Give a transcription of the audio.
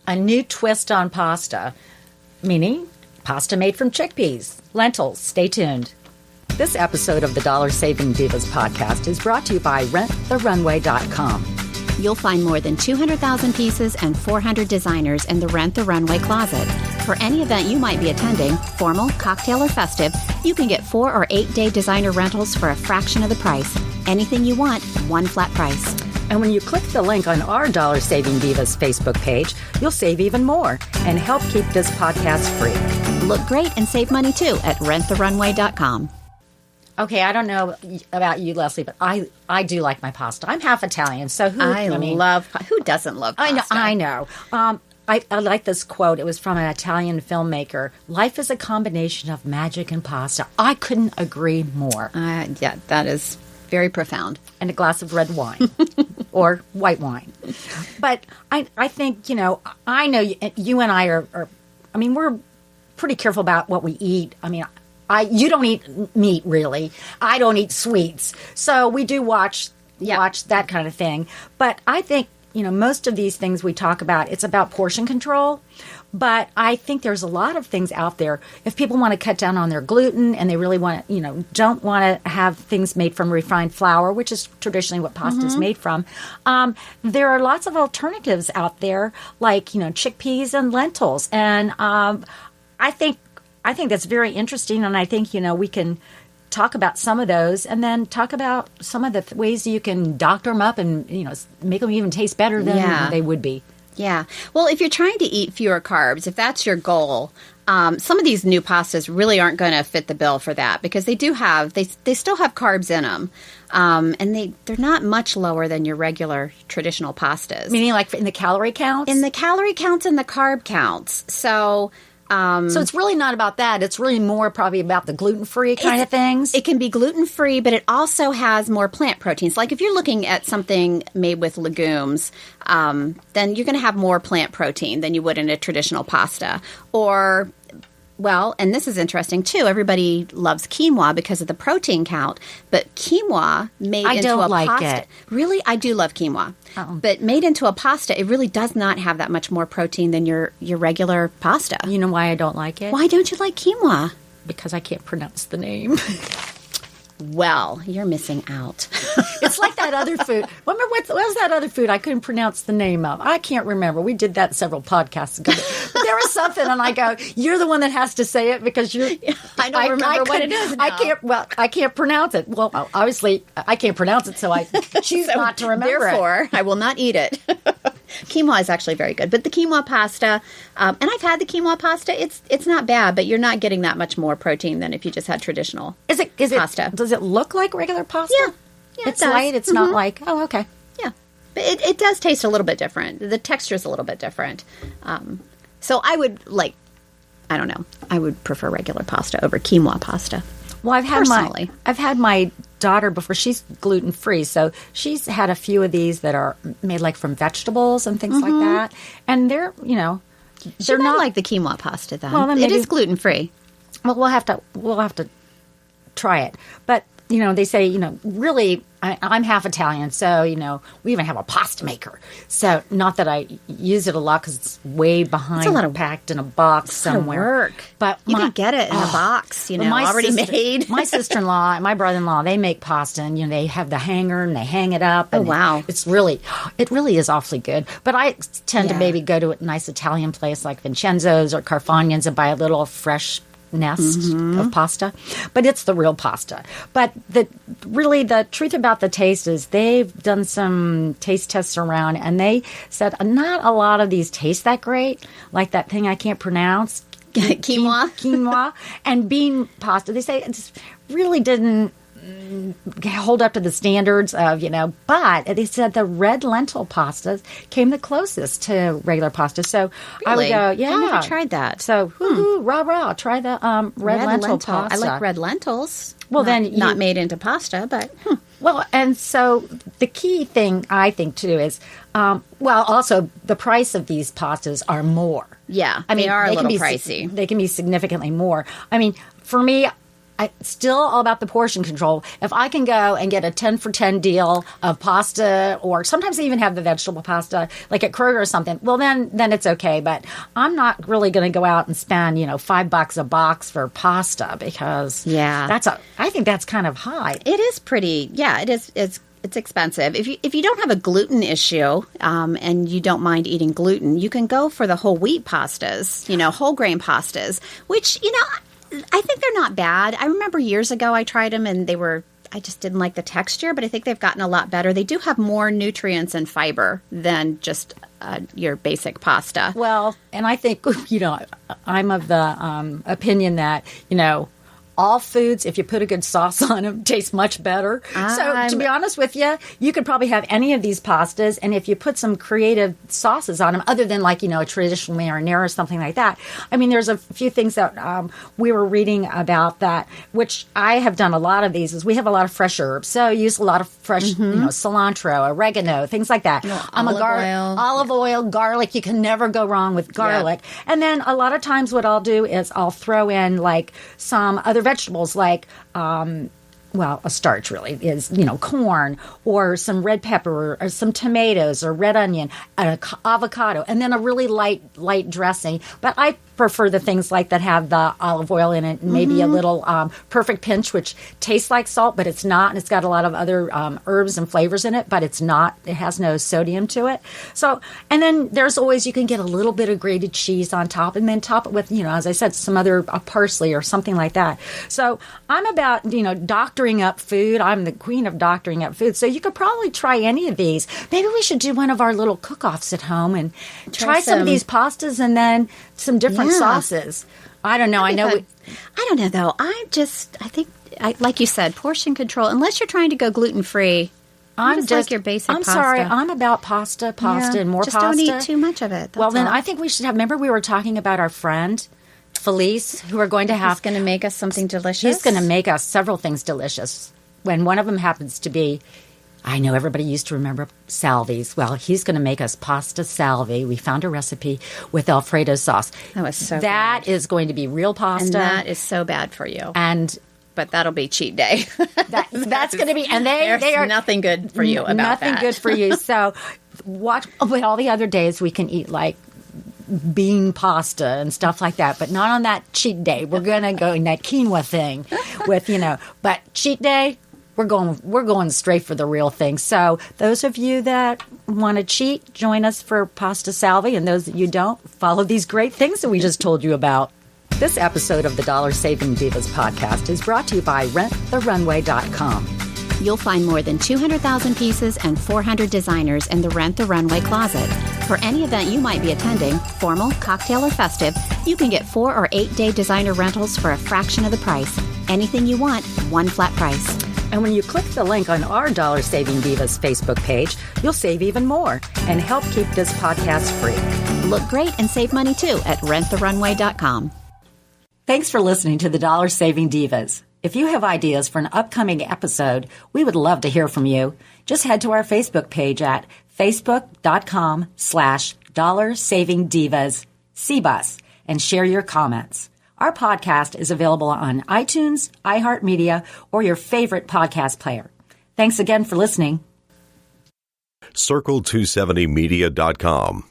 a new twist on pasta, meaning pasta made from chickpeas, lentils. Stay tuned. This episode of the Dollar Saving Divas podcast is brought to you by renttherunway.com. You'll find more than 200,000 pieces and 400 designers in the Rent the Runway closet. For any event you might be attending, formal, cocktail, or festive, you can get 4 or 8 day designer rentals for a fraction of the price. Anything you want, one flat price. And when you click the link on our Dollar Saving Divas Facebook page, you'll save even more and help keep this podcast free. Look great and save money too at renttherunway.com. Okay, I don't know about you, Leslie, but I do like my pasta. I'm half Italian, so who doesn't love pasta? I know. I like this quote. It was from an Italian filmmaker. Life is a combination of magic and pasta. I couldn't agree more. Yeah, that is very profound. And a glass of red wine or white wine. But I think, I know you and I are, we're pretty careful about what we eat. You don't eat meat, really. I don't eat sweets. So we do watch that kind of thing. But I think, most of these things we talk about, it's about portion control. But I think there's a lot of things out there. If people want to cut down on their gluten and they really want to, don't want to have things made from refined flour, which is traditionally what pasta is made from, there are lots of alternatives out there, like, chickpeas and lentils. And I think that's very interesting, and I think, we can talk about some of those and then talk about some of the ways you can doctor them up and, make them even taste better than they would be. Yeah. Well, if you're trying to eat fewer carbs, if that's your goal, some of these new pastas really aren't going to fit the bill for that because they still have carbs in them. And they're not much lower than your regular traditional pastas. Meaning like in the calorie counts? In the calorie counts and the carb counts. So it's really not about that. It's really more probably about the gluten-free kind of things. It can be gluten-free, but it also has more plant proteins. Like if you're looking at something made with legumes, then you're going to have more plant protein than you would in a traditional pasta. Or, well, and this is interesting too. Everybody loves quinoa because of the protein count, but quinoa made into a pasta. I don't like it. Really? I do love quinoa. But made into a pasta, it really does not have that much more protein than your regular pasta. You know why I don't like it? Why don't you like quinoa? Because I can't pronounce the name. Well, you're missing out. It's like that other food. Remember what was that other food I couldn't pronounce the name of? I can't remember. We did that several podcasts ago. But there was something, and I go, "You're the one that has to say it because you're." I don't remember what it is now. I can't pronounce it. Well, obviously, I can't pronounce it, so I choose not to remember. Therefore, I will not eat it. Quinoa is actually very good, but the quinoa pasta, and I've had the quinoa pasta. It's not bad, but you're not getting that much more protein than if you just had traditional. Is it pasta? Does it look like regular pasta? Yeah, it's light. It's not like okay. Yeah, but it does taste a little bit different. The texture is a little bit different. So I would I don't know. I would prefer regular pasta over quinoa pasta. Well, I've had my daughter before. She's gluten free, so she's had a few of these that are made like from vegetables and things like that. And they're they're not like the quinoa pasta then. Well, then it is gluten free. Well, we'll have to try it. But they say really. I'm half Italian, so, we even have a pasta maker. So, not that I use it a lot because it's way behind, packed in a box somewhere. A lot of work. But you can get it in a box, already made. My sister-in-law and my brother-in-law, they make pasta, and, they have the hanger, and they hang it up. And wow. It really is awfully good. But I tend to maybe go to a nice Italian place like Vincenzo's or Carfagna's and buy a little fresh nest of pasta, but it's the real pasta. But the truth about the taste is they've done some taste tests around, and they said not a lot of these taste that great, like that thing I can't pronounce, quinoa, and bean pasta. They say it just really didn't hold up to the standards of, but they said the red lentil pastas came the closest to regular pasta. So really? I would go, I never tried that. So, rah, try the red lentil pasta. I like red lentils. Well, not made into pasta, but... Well, and so the key thing, I think, too, is, also the price of these pastas are more. Yeah, they are a little pricey. They can be significantly more. For me, still all about the portion control. If I can go and get a 10 for 10 deal of pasta, or sometimes I even have the vegetable pasta, like at Kroger or something, well, then it's okay. But I'm not really going to go out and spend, $5 a box for pasta, because I think that's kind of high. It is pretty, it is. It's expensive. If you don't have a gluten issue and you don't mind eating gluten, you can go for the whole wheat pastas, whole grain pastas, which, I think they're not bad. I remember years ago I tried them and I just didn't like the texture, but I think they've gotten a lot better. They do have more nutrients and fiber than just your basic pasta. Well, and I think, I'm of the opinion that, all foods, if you put a good sauce on them, taste much better. So, to be honest with you, you could probably have any of these pastas, and if you put some creative sauces on them, other than a traditional marinara or something like that. I mean, there's a few things that we were reading about that, which I have done a lot of these, is we have a lot of fresh herbs. So, I use a lot of fresh, cilantro, oregano, things like that. Olive oil, garlic. You can never go wrong with garlic. Yep. And then a lot of times what I'll do is I'll throw in some other vegetables, like a starch really is, corn, or some red pepper, or some tomatoes, or red onion, an avocado, and then a really light dressing. But I prefer the things like that have the olive oil in it, and maybe a little perfect pinch, which tastes like salt, but it's not, and it's got a lot of other herbs and flavors in it, but it's not. It has no sodium to it. So, and then there's always, you can get a little bit of grated cheese on top, and then top it with, as I said, some other parsley or something like that. So I'm about, doctoring up food. I'm the queen of doctoring up food. So you could probably try any of these. Maybe we should do one of our little cook-offs at home and try some of these pastas, and then some different sauces. I don't know. I don't know, though. I think, like you said, portion control. Unless you're trying to go gluten-free, just like your basic pasta. I'm sorry. I'm about pasta and more just pasta. Just don't eat too much of it. Then I think we should have, remember we were talking about our friend Felice, who are going to have... He's going to make us something delicious? He's going to make us several things delicious. When one of them happens to be... I know everybody used to remember salvies. Well, he's going to make us pasta salvi. We found a recipe with Alfredo sauce. That was so That good. is going to be real pasta. And that is so bad for you. But that'll be cheat day. That's going to be... And they are nothing good for you about nothing that. Good for you. So watch... But all the other days we can eat bean pasta and stuff like that, but not on that cheat day. We're going to go in that quinoa thing with, but cheat day... We're going straight for the real thing. So those of you that want to cheat, join us for Pasta Salvi. And those that you don't, follow these great things that we just told you about. This episode of the Dollar Saving Divas podcast is brought to you by RentTheRunway.com. You'll find more than 200,000 pieces and 400 designers in the Rent the Runway closet. For any event you might be attending, formal, cocktail, or festive, you can get 4 or 8 day designer rentals for a fraction of the price. Anything you want, one flat price. And when you click the link on our Dollar Saving Divas Facebook page, you'll save even more and help keep this podcast free. Look great and save money too at renttherunway.com. Thanks for listening to the Dollar Saving Divas. If you have ideas for an upcoming episode, we would love to hear from you. Just head to our Facebook page at facebook.com/dollarsavingdivas and share your comments. Our podcast is available on iTunes, iHeartMedia, or your favorite podcast player. Thanks again for listening. Circle270media.com